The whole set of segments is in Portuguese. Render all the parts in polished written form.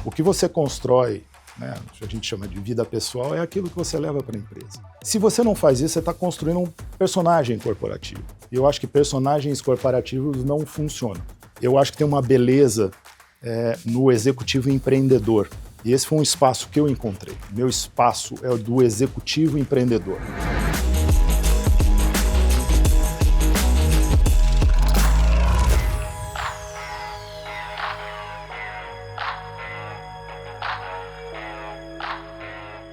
O que você constrói, né, a gente chama de vida pessoal, é aquilo que você leva para a empresa. Se você não faz isso, você está construindo um personagem corporativo. E eu acho que personagens corporativos não funcionam. Eu acho que tem uma beleza no executivo empreendedor. E esse foi um espaço que eu encontrei. Meu espaço é o do executivo empreendedor.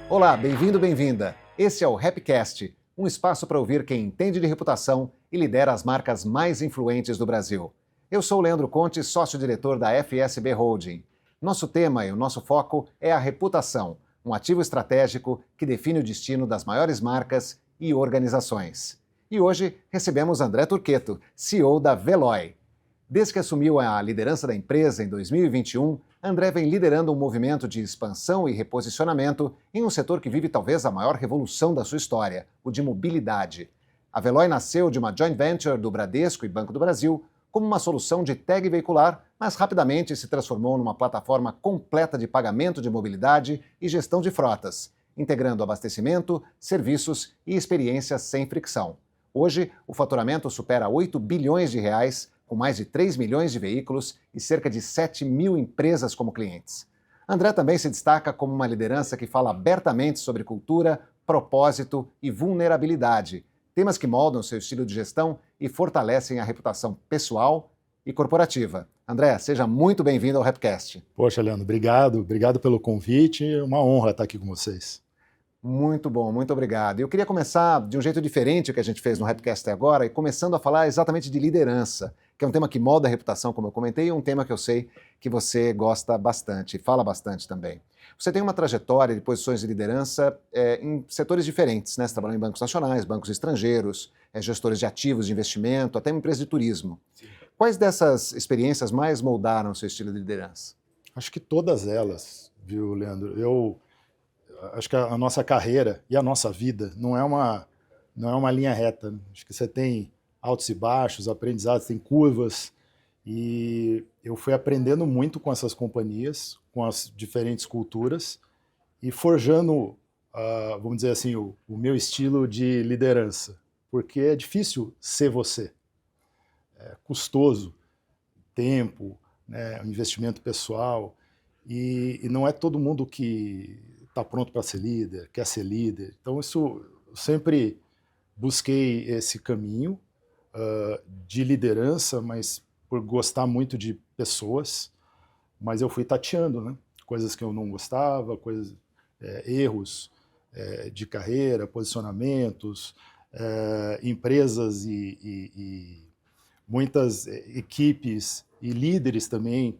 Olá, bem-vindo, bem-vinda. Esse é o Happycast, um espaço para ouvir quem entende de reputação e lidera as marcas mais influentes do Brasil. Eu sou o Leandro Conte, sócio-diretor da FSB Holding. Nosso tema e o nosso foco é a reputação, um ativo estratégico que define o destino das maiores marcas e organizações. E hoje recebemos André Turqueto, CEO da Veloy. Desde que assumiu a liderança da empresa em 2021, André vem liderando um movimento de expansão e reposicionamento em um setor que vive talvez a maior revolução da sua história, o de mobilidade. A Veloy nasceu de uma joint venture do Bradesco e Banco do Brasil como uma solução de tag veicular, mas rapidamente se transformou numa plataforma completa de pagamento de mobilidade e gestão de frotas, integrando abastecimento, serviços e experiências sem fricção. Hoje, o faturamento supera 8 bilhões de reais, com mais de 3 milhões de veículos e cerca de 7 mil empresas como clientes. André também se destaca como uma liderança que fala abertamente sobre cultura, propósito e vulnerabilidade, temas que moldam seu estilo de gestão e fortalecem a reputação pessoal e corporativa. André, seja muito bem-vindo ao Rapcast. Poxa, Leandro, obrigado pelo convite, é uma honra estar aqui com vocês. Muito bom, muito obrigado. Eu queria começar de um jeito diferente o que a gente fez no Rapcast até agora, e começando a falar exatamente de liderança, que é um tema que molda a reputação, como eu comentei, e um tema que eu sei que você gosta bastante, e fala bastante também. Você tem uma trajetória de posições de liderança em setores diferentes, né? Você trabalhou em bancos nacionais, bancos estrangeiros, gestores de ativos de investimento, até uma empresa de turismo. Sim. Quais dessas experiências mais moldaram o seu estilo de liderança? Acho que todas elas, viu, Leandro? Acho que a nossa carreira e a nossa vida não é uma linha reta, né? Acho que você tem altos e baixos, aprendizados, tem curvas, e eu fui aprendendo muito com essas companhias, com as diferentes culturas, e forjando, vamos dizer assim, o meu estilo de liderança, porque é difícil ser você, é custoso, tempo, né, investimento pessoal, e não é todo mundo que está pronto para ser líder, quer ser líder. Então, eu sempre busquei esse caminho de liderança, mas por gostar muito de pessoas, mas eu fui tateando, né? Coisas que eu não gostava, erros de carreira, posicionamentos, empresas e muitas equipes e líderes também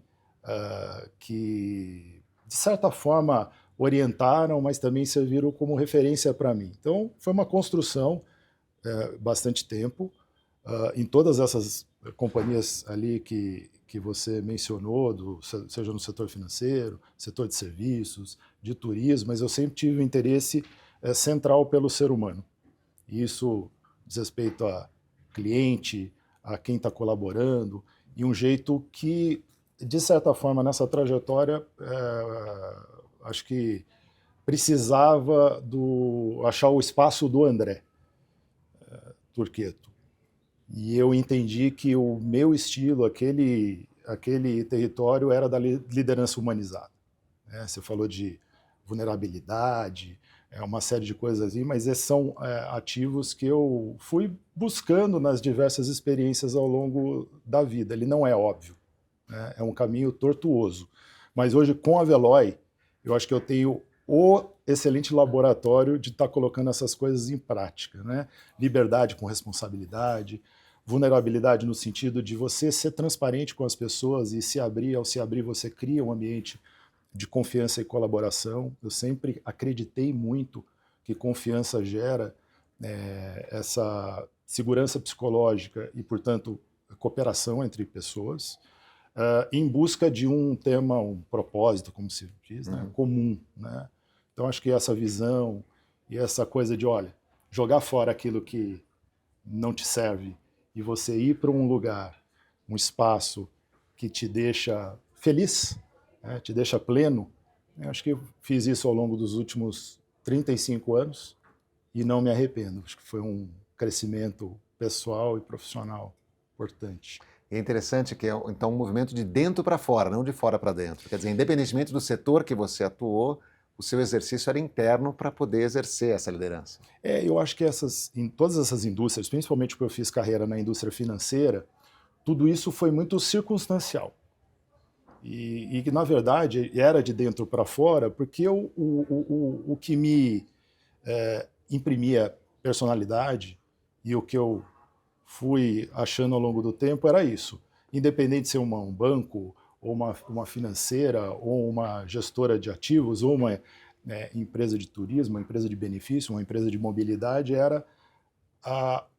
que, de certa forma, orientaram, mas também serviram como referência para mim. Então, foi uma construção bastante tempo, em todas essas companhias ali que você mencionou, seja no setor financeiro, setor de serviços, de turismo, mas eu sempre tive um interesse central pelo ser humano. E isso diz respeito a cliente, a quem está colaborando, e um jeito que, de certa forma, nessa trajetória, acho que precisava achar o espaço do André Turqueto. E eu entendi que o meu estilo, aquele território, era da liderança humanizada. Você falou de vulnerabilidade, uma série de coisas assim, mas esses são ativos que eu fui buscando nas diversas experiências ao longo da vida. Ele não é óbvio, né? É um caminho tortuoso. Mas hoje, com a Veloy, eu acho que eu tenho o excelente laboratório de estar colocando essas coisas em prática, né? Liberdade com responsabilidade, vulnerabilidade no sentido de você ser transparente com as pessoas e se abrir. Ao se abrir, você cria um ambiente de confiança e colaboração. Eu sempre acreditei muito que confiança gera essa segurança psicológica e, portanto, cooperação entre pessoas, em busca de um tema, um propósito, como se diz, né, comum, né? Então, acho que essa visão e essa coisa de, olha, jogar fora aquilo que não te serve e você ir para um lugar, um espaço que te deixa feliz, te deixa pleno. Eu acho que eu fiz isso ao longo dos últimos 35 anos e não me arrependo. Acho que foi um crescimento pessoal e profissional importante. E é interessante que é então um movimento de dentro para fora, não de fora para dentro. Quer dizer, independentemente do setor que você atuou, o seu exercício era interno para poder exercer essa liderança. Eu acho que em todas essas indústrias, principalmente porque eu fiz carreira na indústria financeira, tudo isso foi muito circunstancial. E que, na verdade, era de dentro para fora, porque o que me imprimia personalidade e o que eu fui achando ao longo do tempo era isso. Independente de ser um banco, ou uma financeira, ou uma gestora de ativos, ou uma empresa de turismo, uma empresa de benefício, uma empresa de mobilidade, era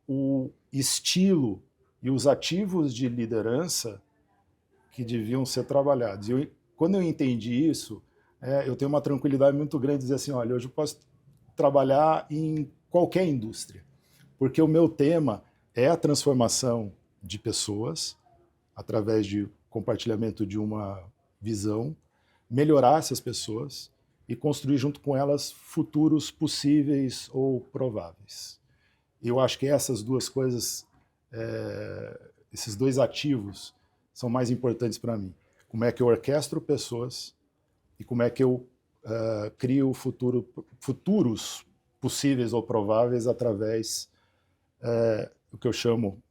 o estilo e os ativos de liderança que deviam ser trabalhados. Quando eu entendi isso, eu tenho uma tranquilidade muito grande de dizer assim, olha, hoje eu posso trabalhar em qualquer indústria, porque o meu tema é a transformação de pessoas através de compartilhamento de uma visão, melhorar essas pessoas e construir junto com elas futuros possíveis ou prováveis. Eu acho que essas duas coisas, esses dois ativos, são mais importantes para mim. Como é que eu orquestro pessoas e como é que eu crio futuros possíveis ou prováveis através do que eu chamo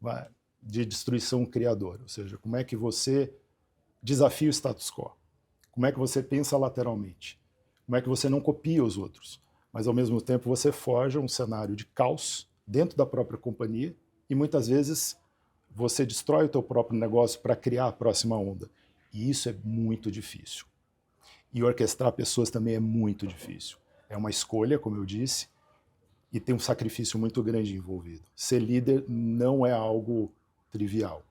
de destruição criadora. Ou seja, como é que você desafia o status quo? Como é que você pensa lateralmente? Como é que você não copia os outros? Mas, ao mesmo tempo, você forja um cenário de caos dentro da própria companhia e, muitas vezes, você destrói o teu próprio negócio para criar a próxima onda. E isso é muito difícil. E orquestrar pessoas também é muito difícil. É uma escolha, como eu disse, e tem um sacrifício muito grande envolvido. Ser líder não é algo trivial.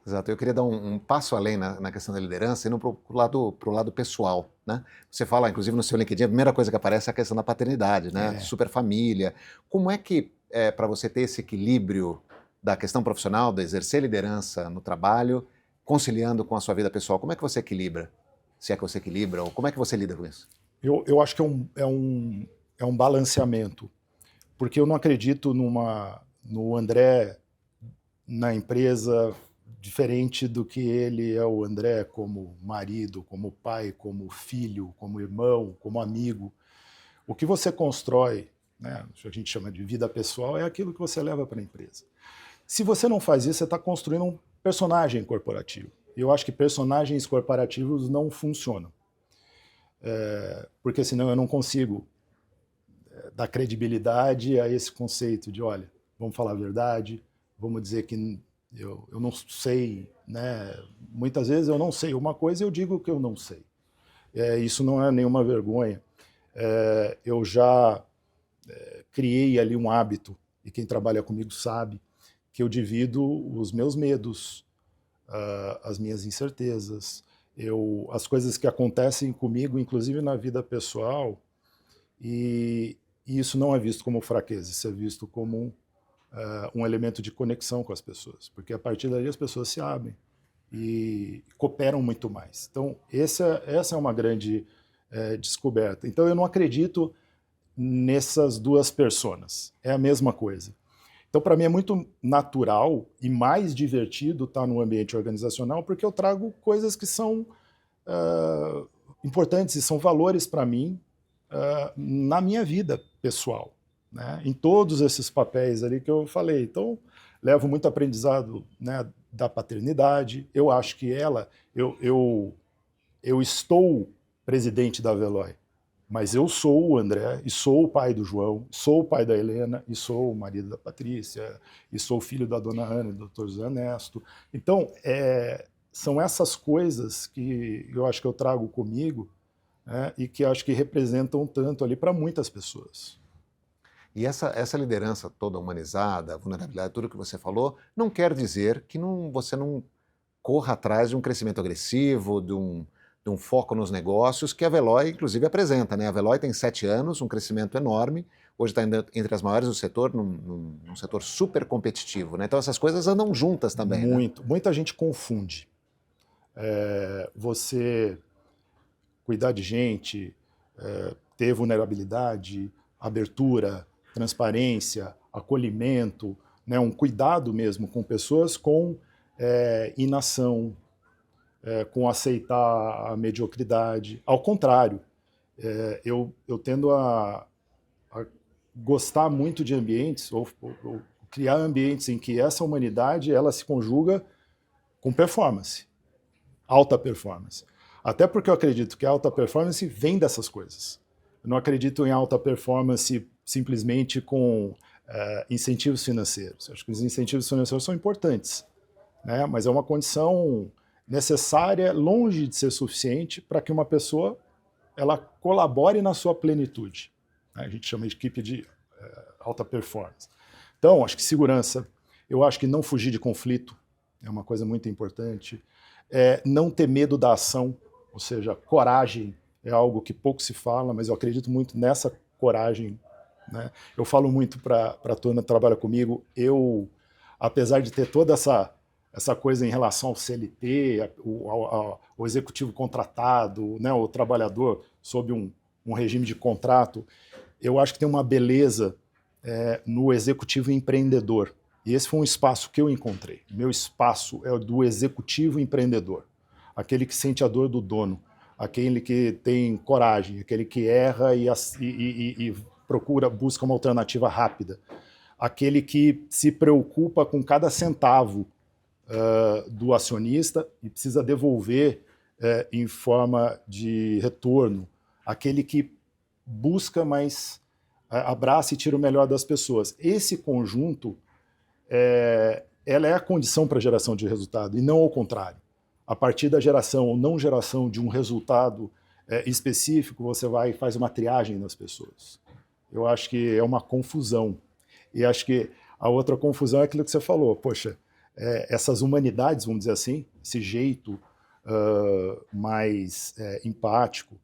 Exato, eu queria dar um passo além na questão da liderança, indo para o lado pessoal, né? Você fala, inclusive, no seu LinkedIn, a primeira coisa que aparece é a questão da paternidade, né? Super família. Como é que, para você ter esse equilíbrio da questão profissional, de exercer liderança no trabalho, conciliando com a sua vida pessoal, como é que você equilibra? Se é que você equilibra, ou como é que você lida com isso? Eu acho que é um balanceamento, porque eu não acredito no André na empresa diferente do que ele é o André como marido, como pai, como filho, como irmão, como amigo. O que você constrói, né, a gente chama de vida pessoal, é aquilo que você leva para a empresa. Se você não faz isso, você está construindo um personagem corporativo. Eu acho que personagens corporativos não funcionam. Porque senão eu não consigo dar credibilidade a esse conceito de, olha, vamos falar a verdade, vamos dizer que eu não sei, né? Muitas vezes eu não sei uma coisa e eu digo que eu não sei. Isso não é nenhuma vergonha. Eu já criei ali um hábito, e quem trabalha comigo sabe, que eu divido os meus medos, as minhas incertezas, as coisas que acontecem comigo, inclusive na vida pessoal, e isso não é visto como fraqueza, isso é visto como um elemento de conexão com as pessoas, porque a partir daí as pessoas se abrem e cooperam muito mais. Então, essa é uma grande descoberta. Então, eu não acredito nessas duas personas, é a mesma coisa. Então, para mim é muito natural e mais divertido estar no ambiente organizacional, porque eu trago coisas que são importantes e são valores para mim na minha vida pessoal, né? Em todos esses papéis ali que eu falei. Então, levo muito aprendizado, né, da paternidade. Eu acho que eu estou presidente da Veloy, mas eu sou o André, e sou o pai do João, sou o pai da Helena, e sou o marido da Patrícia, e sou o filho da dona Ana e do Dr. Zé Ernesto. Então, são essas coisas que eu acho que eu trago comigo, né, e que acho que representam tanto ali para muitas pessoas. E essa liderança toda humanizada, vulnerabilidade, tudo que você falou, não quer dizer que você não corra atrás de um crescimento agressivo, de um foco nos negócios, que a Veloy, inclusive, apresenta, né? A Veloy tem 7 anos, um crescimento enorme, hoje está entre as maiores do setor, num setor super competitivo, né? Então essas coisas andam juntas também, Muita gente confunde. Você cuidar de gente, ter vulnerabilidade, abertura, transparência, acolhimento, né, um cuidado mesmo com pessoas com inação, com aceitar a mediocridade. Ao contrário, eu tendo a gostar muito de ambientes, ou criar ambientes em que essa humanidade ela se conjuga com performance, alta performance. Até porque eu acredito que a alta performance vem dessas coisas. Eu não acredito em alta performance simplesmente com incentivos financeiros. Eu acho que os incentivos financeiros são importantes, né? Mas é uma condição necessária, longe de ser suficiente para que uma pessoa ela colabore na sua plenitude. A gente chama de equipe de alta performance. Então, acho que segurança, eu acho que não fugir de conflito é uma coisa muito importante. Não ter medo da ação, ou seja, coragem é algo que pouco se fala, mas eu acredito muito nessa coragem, né? Eu falo muito para a turma que trabalha comigo, apesar de ter toda essa coisa em relação ao CLT, o executivo contratado, né, o trabalhador sob um regime de contrato, eu acho que tem uma beleza no executivo empreendedor. E esse foi um espaço que eu encontrei. Meu espaço é o do executivo empreendedor, aquele que sente a dor do dono, aquele que tem coragem, aquele que erra e busca uma alternativa rápida, aquele que se preocupa com cada centavo do acionista e precisa devolver em forma de retorno, aquele que busca mais, abraça e tira o melhor das pessoas. Esse conjunto ela é a condição para a geração de resultado, e não ao contrário. A partir da geração ou não geração de um resultado específico, você vai e faz uma triagem nas pessoas. Eu acho que é uma confusão. E acho que a outra confusão é aquilo que você falou. Poxa, essas humanidades, vamos dizer assim, esse jeito mais empático,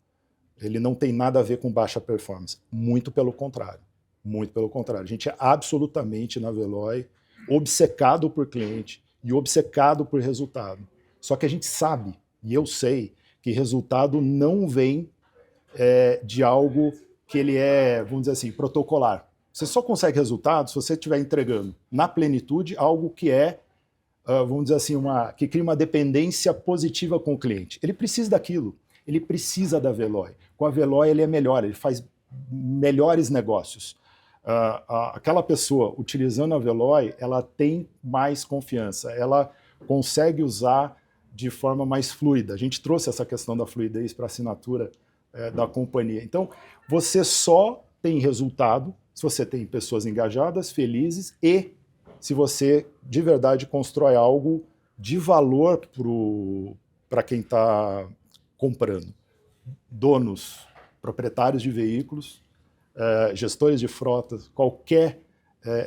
ele não tem nada a ver com baixa performance. Muito pelo contrário. Muito pelo contrário. A gente é absolutamente, na Veloy, obcecado por cliente e obcecado por resultado. Só que a gente sabe, e eu sei, que resultado não vem de algo que ele vamos dizer assim, protocolar. Você só consegue resultado se você estiver entregando na plenitude algo que vamos dizer assim, que cria uma dependência positiva com o cliente. Ele precisa daquilo, ele precisa da Veloy. Com a Veloy ele é melhor, ele faz melhores negócios. Aquela pessoa utilizando a Veloy, ela tem mais confiança, ela consegue usar de forma mais fluida. A gente trouxe essa questão da fluidez para a assinatura da companhia. Então, você só tem resultado se você tem pessoas engajadas, felizes e se você de verdade constrói algo de valor para quem está comprando. Donos, proprietários de veículos, gestores de frotas, qualquer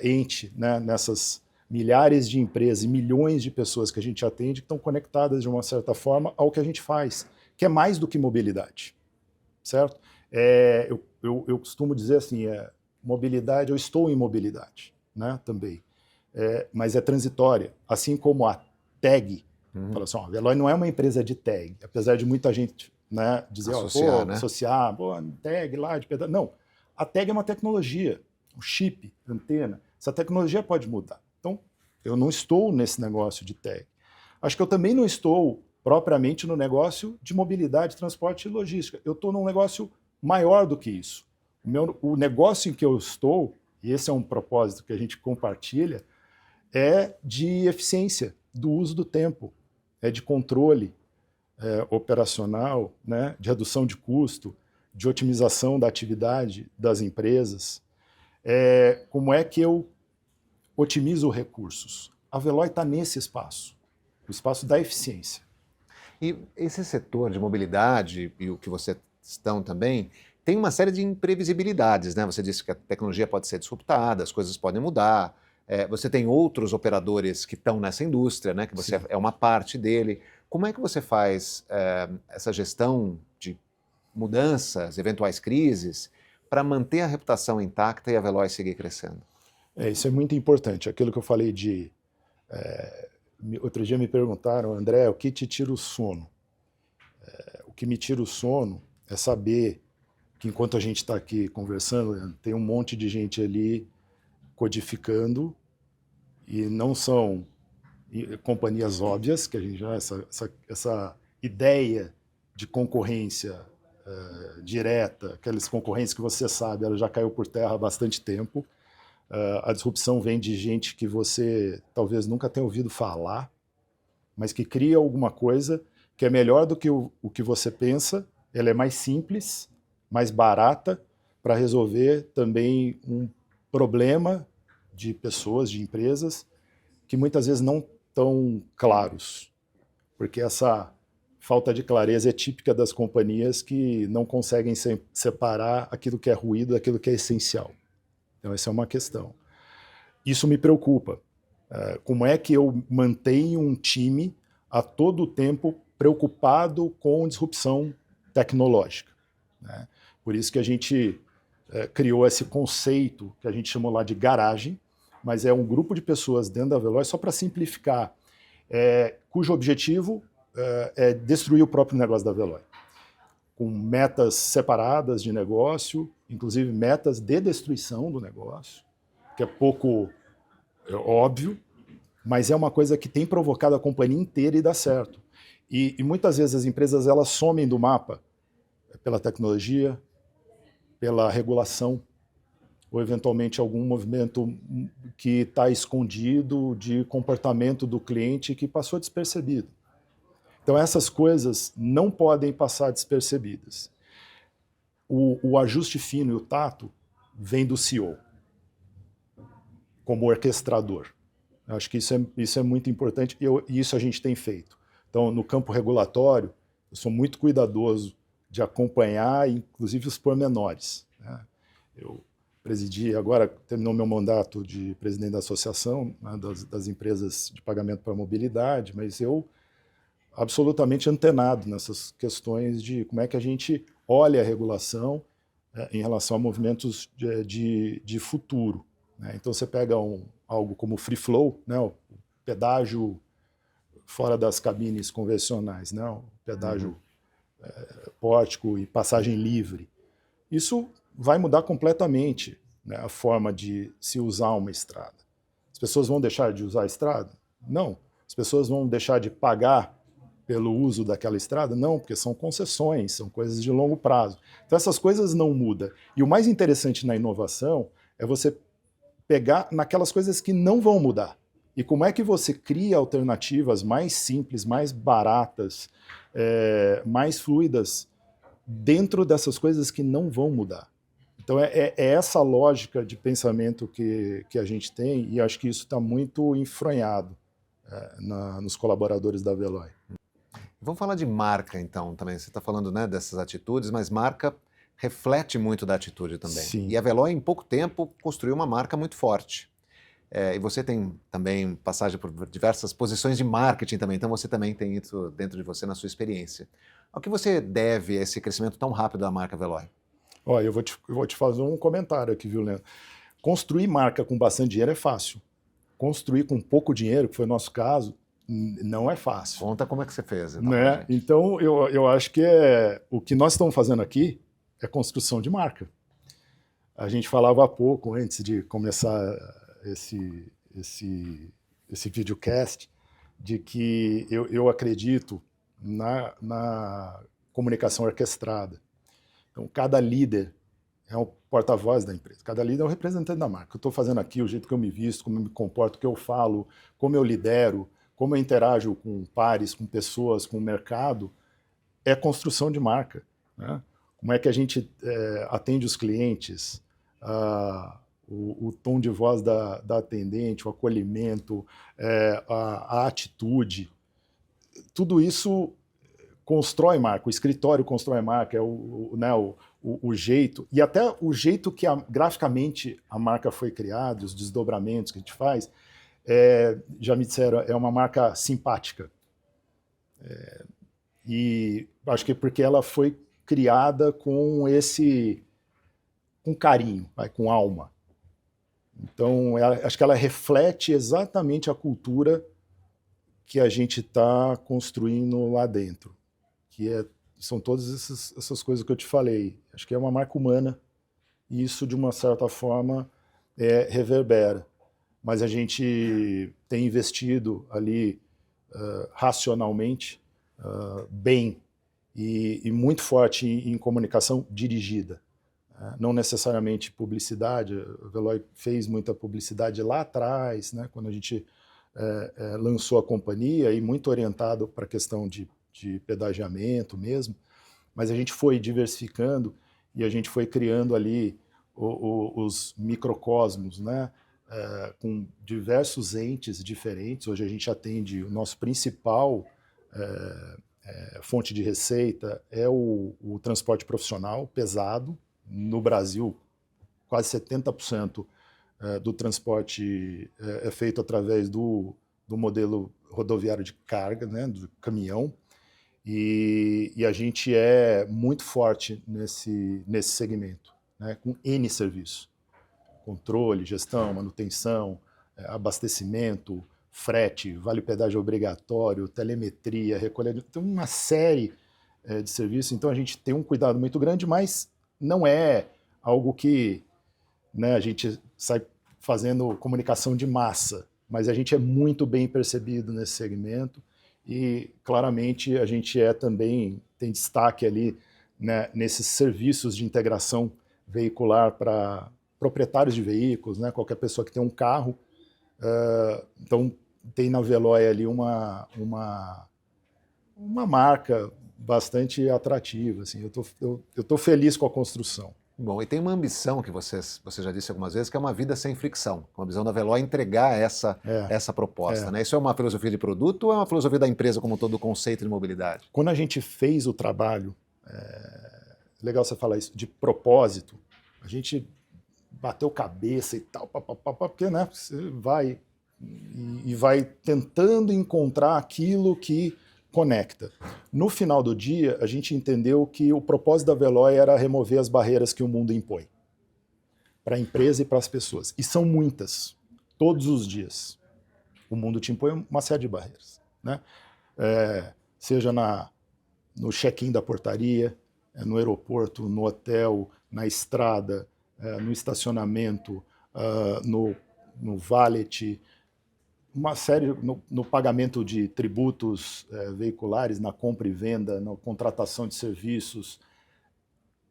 ente, né, nessas milhares de empresas e milhões de pessoas que a gente atende que estão conectadas de uma certa forma ao que a gente faz, que é mais do que mobilidade, certo? Eu costumo dizer assim, mobilidade, eu estou em mobilidade, né, também, mas é transitória, assim como a tag. Fala assim, a Veloy não é uma empresa de tag, apesar de muita gente, né, dizer, associar, tag lá de pedaço. Não, a tag é uma tecnologia, o chip, antena, essa tecnologia pode mudar. Então, eu não estou nesse negócio de tag. Acho que eu também não estou propriamente no negócio de mobilidade, transporte e logística. Eu estou num negócio maior do que isso. O negócio em que eu estou, e esse é um propósito que a gente compartilha, é de eficiência do uso do tempo, é de controle operacional, né, de redução de custo, de otimização da atividade das empresas. Como é que eu otimizo recursos? A Veloy está nesse espaço, o espaço da eficiência. E esse setor de mobilidade, e o que vocês estão também, tem uma série de imprevisibilidades, né? Você disse que a tecnologia pode ser disruptada, as coisas podem mudar. Você tem outros operadores que estão nessa indústria, né? Que você é uma parte dele. Como é que você faz essa gestão de mudanças, eventuais crises, para manter a reputação intacta e a Veloy seguir crescendo? Isso é muito importante. Aquilo que eu falei outro dia me perguntaram, André, o que te tira o sono? O que me tira o sono é saber que enquanto a gente está aqui conversando, Leandro, tem um monte de gente ali codificando e não são companhias óbvias, que a gente já essa ideia de concorrência direta, aquelas concorrências que você sabe, ela já caiu por terra há bastante tempo. A disrupção vem de gente que você talvez nunca tenha ouvido falar, mas que cria alguma coisa que é melhor do que o que você pensa, ela é mais simples, mais barata, para resolver também um problema de pessoas, de empresas, que muitas vezes não estão claros, porque essa falta de clareza é típica das companhias que não conseguem separar aquilo que é ruído daquilo que é essencial. Então, essa é uma questão. Isso me preocupa. Como é que eu mantenho um time a todo tempo preocupado com disrupção tecnológica, né? Por isso que a gente criou esse conceito que a gente chamou lá de garagem, mas é um grupo de pessoas dentro da Veloy, só para simplificar, cujo objetivo é destruir o próprio negócio da Veloy, com metas separadas de negócio, inclusive metas de destruição do negócio, que é pouco óbvio, mas é uma coisa que tem provocado a companhia inteira e dá certo. E muitas vezes as empresas elas somem do mapa pela tecnologia, pela regulação, ou eventualmente algum movimento que está escondido de comportamento do cliente que passou despercebido. Então essas coisas não podem passar despercebidas. O ajuste fino e o tato vem do CEO, como orquestrador. Eu acho que isso é muito importante e isso a gente tem feito. Então, no campo regulatório, eu sou muito cuidadoso de acompanhar, inclusive, os pormenores, né? Eu presidi, agora terminou meu mandato de presidente da associação, né, das empresas de pagamento para mobilidade, mas eu absolutamente antenado nessas questões de como é que a gente olha a regulação em relação a movimentos de futuro, né? Então você pega algo como o free flow, né, o pedágio fora das cabines convencionais, né, o pedágio pórtico e passagem livre. Isso vai mudar completamente, né, a forma de se usar uma estrada. As pessoas vão deixar de usar a estrada? Não. As pessoas vão deixar de pagar pelo uso daquela estrada? Não, porque são concessões, são coisas de longo prazo. Então essas coisas não mudam. E o mais interessante na inovação é você pegar naquelas coisas que não vão mudar. E como é que você cria alternativas mais simples, mais baratas, mais fluidas dentro dessas coisas que não vão mudar. Então é essa lógica de pensamento que a gente tem e acho que isso está muito enfronhado nos colaboradores da Veloy. Vamos falar de marca, então, também. Você está falando, né, dessas atitudes, mas marca reflete muito da atitude também. Sim. E a Veloy, em pouco tempo, construiu uma marca muito forte. E você tem também passagem por diversas posições de marketing também, então você também tem isso dentro de você, na sua experiência. Ao que você deve esse crescimento tão rápido da marca Veloy? Olha, eu vou te fazer um comentário aqui, viu, Leandro? Construir marca com bastante dinheiro é fácil. Construir com pouco dinheiro, que foi o nosso caso, não é fácil. Conta como é que você fez. Então, né? Então eu acho que o que nós estamos fazendo aqui é construção de marca. A gente falava há pouco, antes de começar esse videocast, de que eu acredito na comunicação orquestrada. Então, cada líder é um porta-voz da empresa, cada líder é um representante da marca. Eu estou fazendo aqui o jeito que eu me visto, como eu me comporto, o que eu falo, como eu lidero, como eu interajo com pares, com pessoas, com o mercado, é construção de marca, né? Como é que a gente atende os clientes, o tom de voz da atendente, o acolhimento, a atitude, tudo isso constrói marca, o escritório constrói marca, o jeito, e até o jeito que graficamente a marca foi criada, os desdobramentos que a gente faz, já me disseram, é uma marca simpática. E acho que porque ela foi criada com carinho, com alma. Então, acho que ela reflete exatamente a cultura que a gente está construindo lá dentro, que é são todas essas coisas que eu te falei. Acho que é uma marca humana e isso, de uma certa forma, reverbera. Mas a gente tem investido ali racionalmente, bem e muito forte em comunicação dirigida. Não necessariamente publicidade. A Veloy fez muita publicidade lá atrás, né, quando a gente lançou a companhia, e muito orientado para a questão de pedagiamento mesmo, mas a gente foi diversificando e a gente foi criando ali os microcosmos, né, com diversos entes diferentes. Hoje a gente atende, o nosso principal fonte de receita é o transporte profissional pesado. No Brasil, quase 70% do transporte é feito através do modelo rodoviário de carga, né, do caminhão, e a gente é muito forte nesse segmento, né, com N serviços: controle, gestão, manutenção, abastecimento, frete, vale pedágio obrigatório, telemetria, recolha, tem uma série de serviços. Então a gente tem um cuidado muito grande, mas não é algo que, né, a gente sai fazendo comunicação de massa, mas a gente é muito bem percebido nesse segmento e claramente a gente também tem destaque ali, né, nesses serviços de integração veicular para proprietários de veículos, né, qualquer pessoa que tem um carro. Então tem na Veloy ali uma marca bastante atrativa, assim. Eu tô feliz com a construção. Bom, e tem uma ambição que você já disse algumas vezes, que é uma vida sem fricção. Uma visão da Veloy entregar essa proposta, né? Isso é uma filosofia de produto ou é uma filosofia da empresa como todo o conceito de mobilidade? Quando a gente fez o trabalho, legal você falar isso, de propósito, a gente bateu cabeça e tal, porque, né, você vai tentando encontrar aquilo que conecta. No final do dia, a gente entendeu que o propósito da Veloy era remover as barreiras que o mundo impõe para a empresa e para as pessoas. E são muitas, todos os dias. O mundo te impõe uma série de barreiras, né? Seja no check-in da portaria, no aeroporto, no hotel, na estrada, no estacionamento, no valet, uma série no pagamento de tributos veiculares, na compra e venda, na contratação de serviços,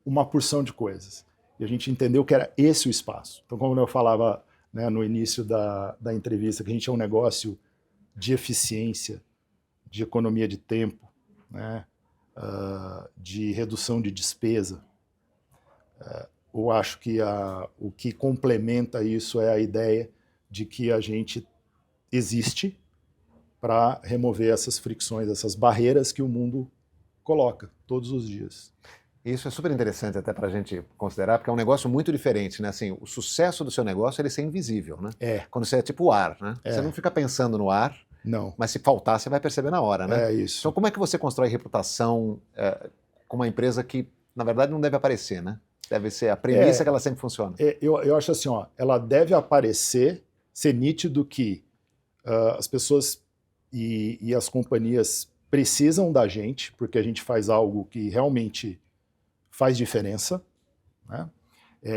uma porção de coisas. E a gente entendeu que era esse o espaço. Então, como eu falava, né, no início da entrevista, que a gente é um negócio de eficiência, de economia de tempo, né, de redução de despesa. Eu acho que o que complementa isso é a ideia de que a gente existe para remover essas fricções, essas barreiras que o mundo coloca todos os dias. Isso é super interessante até para a gente considerar, porque é um negócio muito diferente, né? Assim, o sucesso do seu negócio é ele ser invisível, né? Quando você é tipo o ar, né? Você não fica pensando no ar, não. Mas se faltar, você vai perceber na hora, né? É isso. Então, como é que você constrói reputação com uma empresa que, na verdade, não deve aparecer, né? Deve ser a premissa que ela sempre funciona. Eu acho assim, ela deve aparecer, ser nítido que as pessoas e as companhias precisam da gente, porque a gente faz algo que realmente faz diferença, né?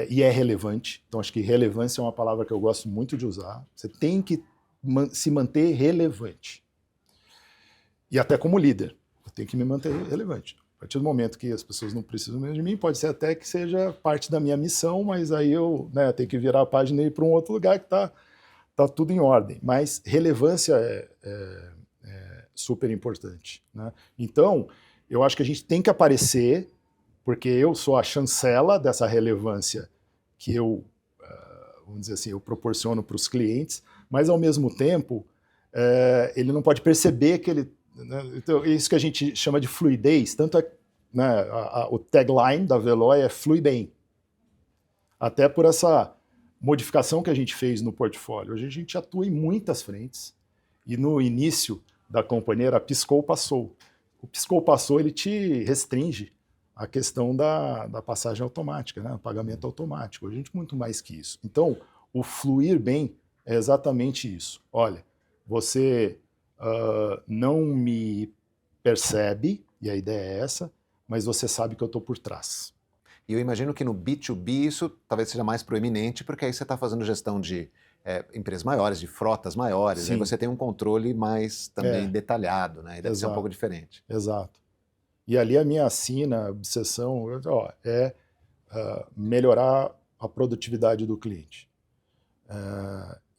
E é relevante. Então, acho que relevância é uma palavra que eu gosto muito de usar. Você tem que se manter relevante. E até como líder, eu tenho que me manter relevante. A partir do momento que as pessoas não precisam mesmo de mim, pode ser até que seja parte da minha missão, mas aí eu, né, tenho que virar a página e ir para um outro lugar que está tudo em ordem. Mas relevância é super importante, né? Então, eu acho que a gente tem que aparecer, porque eu sou a chancela dessa relevância que eu, vamos dizer assim, eu proporciono para os clientes, mas ao mesmo tempo, ele não pode perceber que ele... Né, então, isso que a gente chama de fluidez, tanto né, o tagline da Veloy é flui bem. Até por essa modificação que a gente fez no portfólio. Hoje a gente atua em muitas frentes, e no início da companhia era piscou, passou. O piscou, passou, ele te restringe a questão da passagem automática, né, o pagamento automático. Hoje a gente muito mais que isso. Então, o fluir bem é exatamente isso. Olha, você não me percebe, e a ideia é essa, mas você sabe que eu estou por trás. E eu imagino que no B2B isso talvez seja mais proeminente, porque aí você está fazendo gestão de empresas maiores, de frotas maiores, aí você tem um controle mais também detalhado, né? E deve ser um pouco diferente. Exato. E ali a minha sina, obsessão, é melhorar a produtividade do cliente.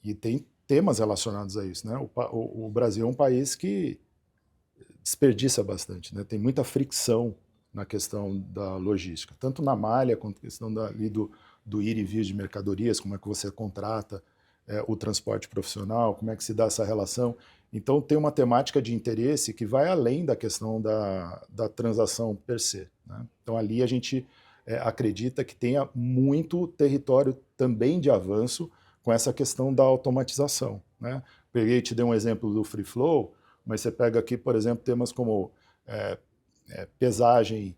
E tem temas relacionados a isso, né? O Brasil é um país que desperdiça bastante, né? Tem muita fricção na questão da logística, tanto na malha quanto na questão do ir e vir de mercadorias, como é que você contrata o transporte profissional, como é que se dá essa relação. Então tem uma temática de interesse que vai além da questão da transação per se, né? Então ali a gente acredita que tenha muito território também de avanço com essa questão da automatização, né? Peguei e te dei um exemplo do Free Flow, mas você pega aqui, por exemplo, temas como pesagem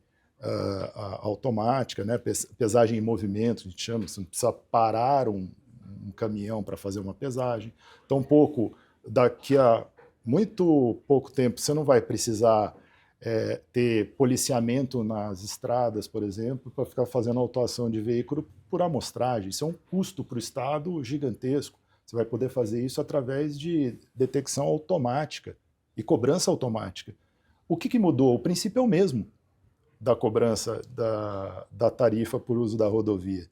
automática, né? Pesagem em movimento, a gente chama, você não precisa parar um caminhão para fazer uma pesagem. Então, daqui a muito pouco tempo, você não vai precisar ter policiamento nas estradas, por exemplo, para ficar fazendo autuação de veículo por amostragem. Isso é um custo para o Estado gigantesco. Você vai poder fazer isso através de detecção automática e cobrança automática. O que mudou? O princípio é o mesmo da cobrança da tarifa por uso da rodovia.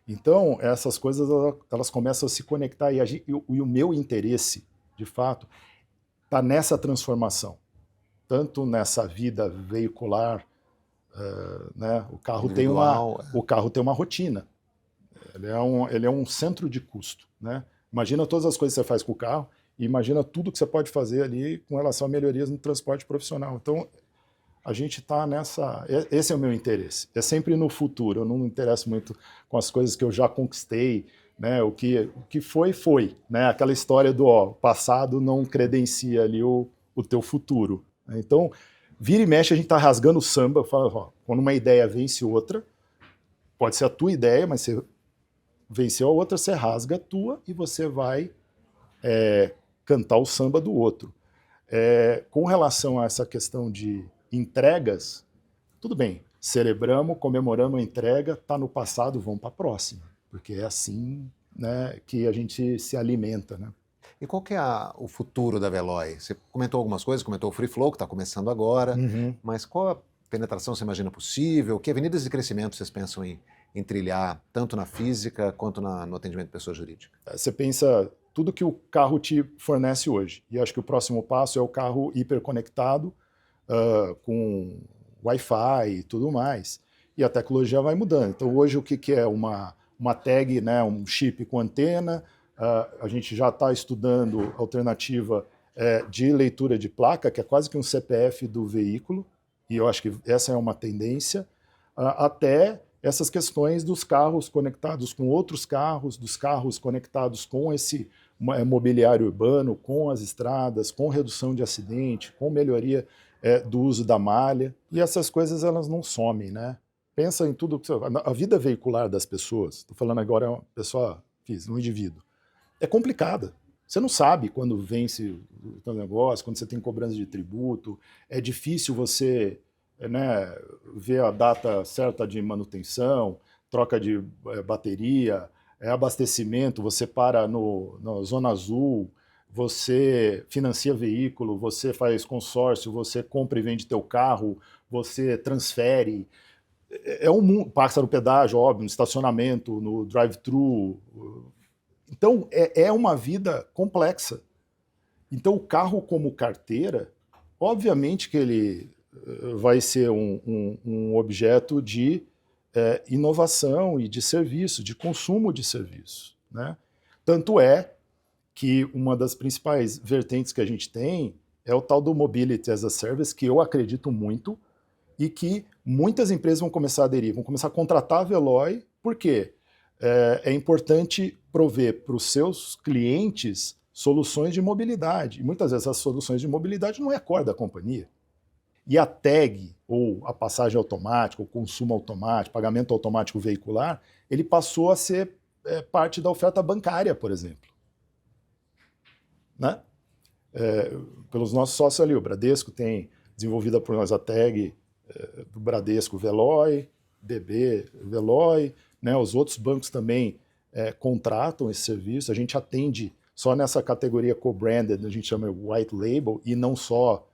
Então, essas coisas elas começam a se conectar e o meu interesse, de fato, está nessa transformação. Tanto nessa vida veicular, né? O carro tem uma rotina. Ele é um centro de custo, né? Imagina todas as coisas que você faz com o carro e imagina tudo que você pode fazer ali com relação a melhorias no transporte profissional. Então, a gente está nessa... Esse é o meu interesse. É sempre no futuro. Eu não me interesso muito com as coisas que eu já conquistei, né? O que foi, né? Aquela história do passado não credencia ali o teu futuro. Então, vira e mexe, a gente está rasgando o samba. Fala, quando uma ideia vence outra, pode ser a tua ideia, mas você venceu a outra, você rasga a tua e você vai cantar o samba do outro. Com relação a essa questão de entregas, tudo bem, celebramos, comemoramos a entrega, está no passado, vamos para a próxima, porque é assim, né, que a gente se alimenta, né? E qual que é o futuro da Veloy? Você comentou algumas coisas, comentou o Free Flow, que está começando agora, mas qual a penetração você imagina possível? Que avenidas de crescimento vocês pensam em trilhar, tanto na física quanto no atendimento de pessoa jurídica? Você pensa tudo que o carro te fornece hoje, e acho que o próximo passo é o carro hiperconectado, com Wi-Fi e tudo mais, e a tecnologia vai mudando. Então hoje o que é uma tag, né, um chip com antena, a gente já está estudando alternativa de leitura de placa, que é quase que um CPF do veículo, e eu acho que essa é uma tendência, até essas questões dos carros conectados com outros carros, dos carros conectados com esse mobiliário urbano, com as estradas, com redução de acidente, com melhoria do uso da malha, e essas coisas elas não somem, né? Pensa em tudo, a vida veicular das pessoas, estou falando agora pessoa física, um indivíduo, é complicada. Você não sabe quando vence o teu negócio, quando você tem cobrança de tributo, é difícil você, né, ver a data certa de manutenção, troca de bateria, abastecimento, você para na Zona Azul, você financia veículo, você faz consórcio, você compra e vende teu carro, você transfere. É um mundo, passa no pedágio, óbvio, no estacionamento, no drive-thru. Então, é uma vida complexa. Então, o carro como carteira, obviamente que ele vai ser um objeto de inovação e de serviço, de consumo de serviço, né? Tanto é que uma das principais vertentes que a gente tem é o tal do Mobility as a Service, que eu acredito muito, e que muitas empresas vão começar a aderir, vão começar a contratar a Veloy, por quê? É importante prover para os seus clientes soluções de mobilidade. E muitas vezes as soluções de mobilidade não é a core da companhia. E a tag, ou a passagem automática, o consumo automático, pagamento automático veicular, ele passou a ser parte da oferta bancária, por exemplo. Né? Pelos nossos sócios ali, o Bradesco tem desenvolvida por nós a tag do Bradesco, Veloy, DB, Veloy, né? Os outros bancos também contratam esse serviço. A gente atende só nessa categoria co-branded, a gente chama white label, e não só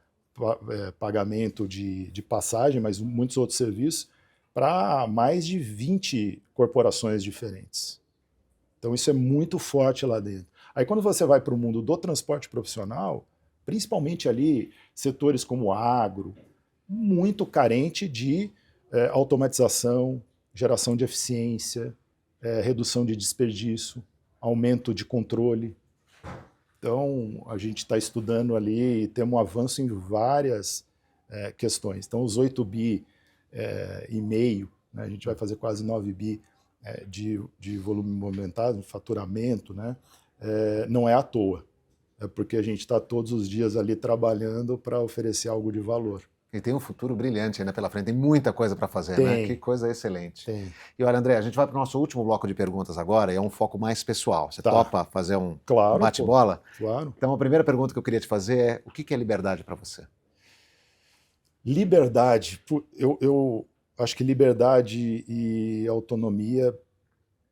pagamento de passagem, mas muitos outros serviços, para mais de 20 corporações diferentes. Então isso é muito forte lá dentro. Aí quando você vai para o mundo do transporte profissional, principalmente ali setores como agro, muito carente de automatização, geração de eficiência, redução de desperdício, aumento de controle. Então, a gente está estudando ali e temos um avanço em várias questões. Então, os 8 bi e meio, né, a gente vai fazer quase 9 bi de volume movimentado, faturamento, né, não é à toa. É porque a gente está todos os dias ali trabalhando para oferecer algo de valor. E tem um futuro brilhante ainda pela frente, tem muita coisa para fazer, né? Que coisa excelente. Tem. E olha, André, a gente vai para o nosso último bloco de perguntas agora, e é um foco mais pessoal. Você topa fazer um bate-bola? Claro. Então, a primeira pergunta que eu queria te fazer é: o que é liberdade para você? Liberdade, eu acho que liberdade e autonomia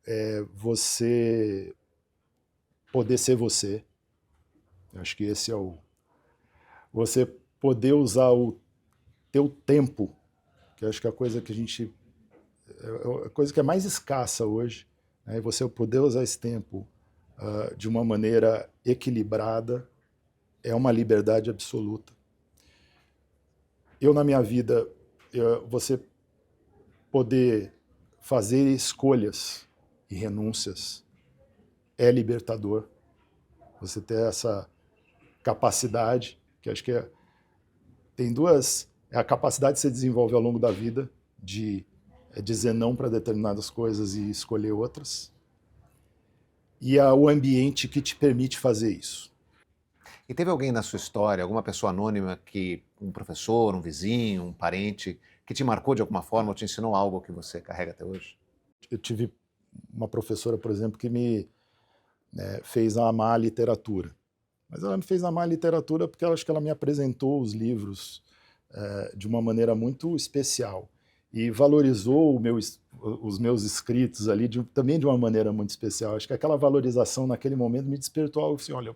é você poder ser você. Eu acho que esse é você poder usar o teu tempo, que eu acho que é a coisa que a coisa que é mais escassa hoje, né? Você poder usar esse tempo de uma maneira equilibrada é uma liberdade absoluta. Eu, na minha vida, você poder fazer escolhas e renúncias é libertador. Você ter essa capacidade, que acho que tem duas... É a capacidade que você desenvolve ao longo da vida de dizer não para determinadas coisas e escolher outras. E o ambiente que te permite fazer isso. E teve alguém na sua história, alguma pessoa anônima, um professor, um vizinho, um parente, que te marcou de alguma forma ou te ensinou algo que você carrega até hoje? Eu tive uma professora, por exemplo, que me fez amar a literatura. Mas ela me fez amar a literatura porque acho que ela me apresentou os livros de uma maneira muito especial e valorizou os meus escritos ali também de uma maneira muito especial. Acho que aquela valorização naquele momento me despertou algo assim, olha,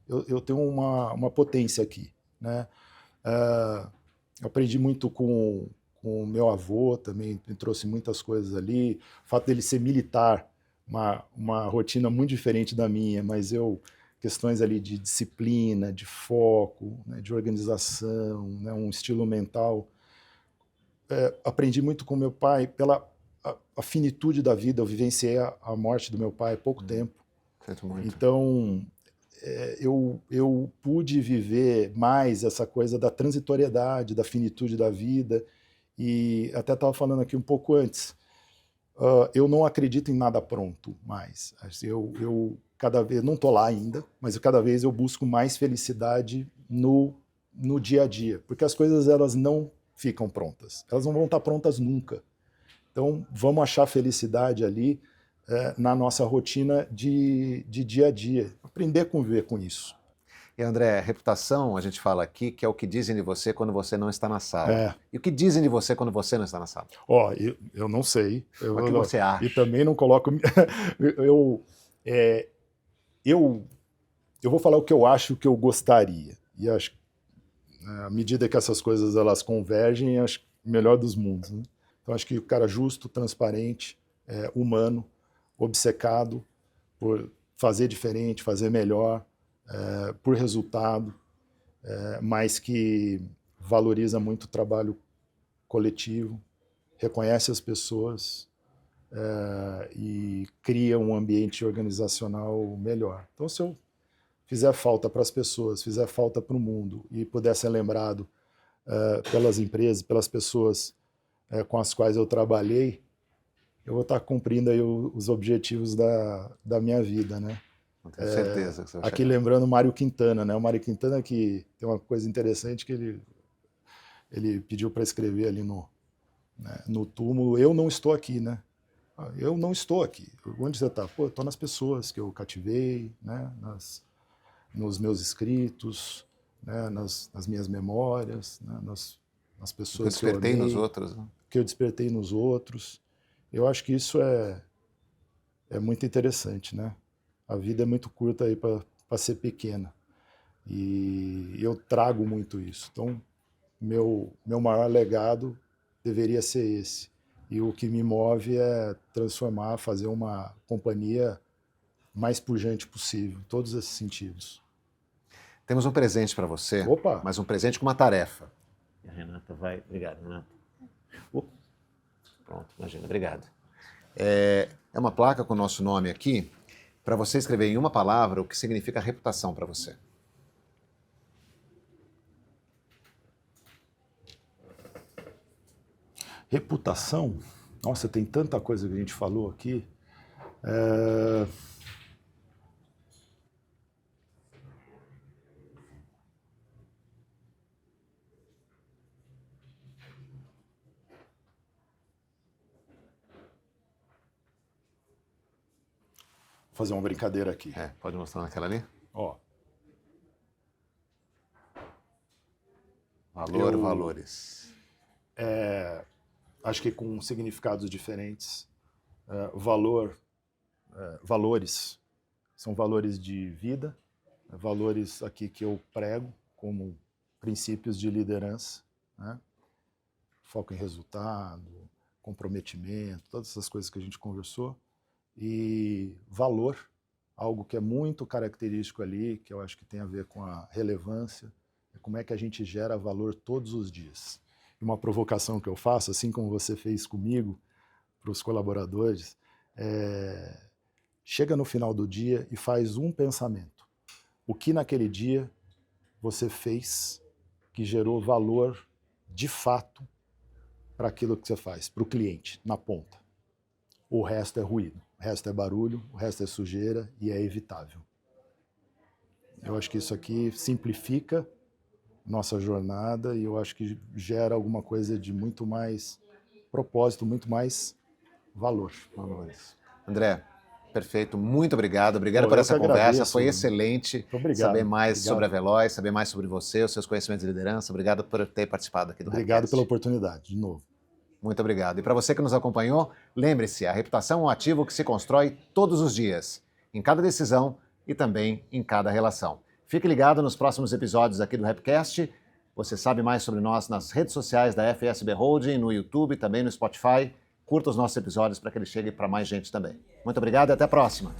eu tenho uma potência aqui, né? Eu aprendi muito com o meu avô, também me trouxe muitas coisas ali. O fato dele ser militar, uma rotina muito diferente da minha, mas questões ali de disciplina, de foco, né, de organização, né, um estilo mental. Aprendi muito com meu pai pela a finitude da vida. Eu vivenciei a morte do meu pai há pouco tempo. Sinto muito. Então, eu pude viver mais essa coisa da transitoriedade, da finitude da vida, e até estava falando aqui um pouco antes, eu não acredito em nada pronto mais. Eu cada vez, não estou lá ainda, mas cada vez eu busco mais felicidade no dia a dia, porque as coisas elas não ficam prontas, elas não vão estar prontas nunca. Então vamos achar felicidade ali na nossa rotina de dia a dia, aprender a conviver com isso. E André, reputação, a gente fala aqui, que é o que dizem de você quando você não está na sala. E o que dizem de você quando você não está na sala? Eu não sei. O que você acha? E também não coloco... eu vou falar o que eu acho que eu gostaria. E acho à medida que essas coisas elas convergem, acho o melhor dos mundos, né? Então acho que o cara justo, transparente, humano, obcecado por fazer diferente, fazer melhor, por resultado, mas que valoriza muito o trabalho coletivo, reconhece as pessoas e cria um ambiente organizacional melhor. Então, se eu fizer falta para as pessoas, fizer falta para o mundo e puder ser lembrado pelas empresas, pelas pessoas com as quais eu trabalhei, eu vou estar cumprindo aí os objetivos da minha vida, né? Não tenho certeza que você vai aqui chegar. Lembrando o Mário Quintana, né? O Mário Quintana que tem uma coisa interessante que ele pediu para escrever ali no túmulo, eu não estou aqui, né? Eu não estou aqui. Onde você está? Pô, eu estou nas pessoas que eu cativei, né? Nos meus escritos, né? nas minhas memórias, né? nas as Eu pessoas que eu despertei amei, nos outros. Né? que eu despertei nos outros. Eu acho que isso é muito interessante, né? A vida é muito curta aí para ser pequena. E eu trago muito isso. Então, meu maior legado deveria ser esse. E o que me move é transformar, fazer uma companhia mais pujante possível, em todos esses sentidos. Temos um presente para você, Opa! mas um presente com uma tarefa. E a Renata vai... Obrigado, Renata. Pronto, imagina, obrigado. É uma placa com o nosso nome aqui, para você escrever em uma palavra o que significa reputação para você. Reputação? Nossa, tem tanta coisa que a gente falou aqui. Vou fazer uma brincadeira aqui. Pode mostrar naquela ali? Ó, Valores. acho que com significados diferentes. Valores são valores de vida, valores aqui que eu prego como princípios de liderança, né? Foco em resultado, comprometimento, todas essas coisas que a gente conversou. E valor, algo que é muito característico ali, que eu acho que tem a ver com a relevância, é como é que a gente gera valor todos os dias. E uma provocação que eu faço, assim como você fez comigo, para os colaboradores, chega no final do dia e faz um pensamento. O que naquele dia você fez que gerou valor de fato para aquilo que você faz, para o cliente, na ponta. O resto é ruído, o resto é barulho, o resto é sujeira e é evitável. Eu acho que isso aqui simplifica nossa jornada e eu acho que gera alguma coisa de muito mais propósito, muito mais valores. André, perfeito, muito obrigado. Obrigado Pô, por eu essa que conversa, agradeço. foi excelente Obrigado. saber mais Obrigado. sobre a Veloz, saber mais sobre você, os seus conhecimentos de liderança. Obrigado por ter participado aqui do Obrigado Rapcast. pela oportunidade, de novo. Muito obrigado. E para você que nos acompanhou, lembre-se, a reputação é um ativo que se constrói todos os dias, em cada decisão e também em cada relação. Fique ligado nos próximos episódios aqui do Rapcast. Você sabe mais sobre nós nas redes sociais da FSB Holding, no YouTube, também no Spotify. Curta os nossos episódios para que eles cheguem para mais gente também. Muito obrigado e até a próxima.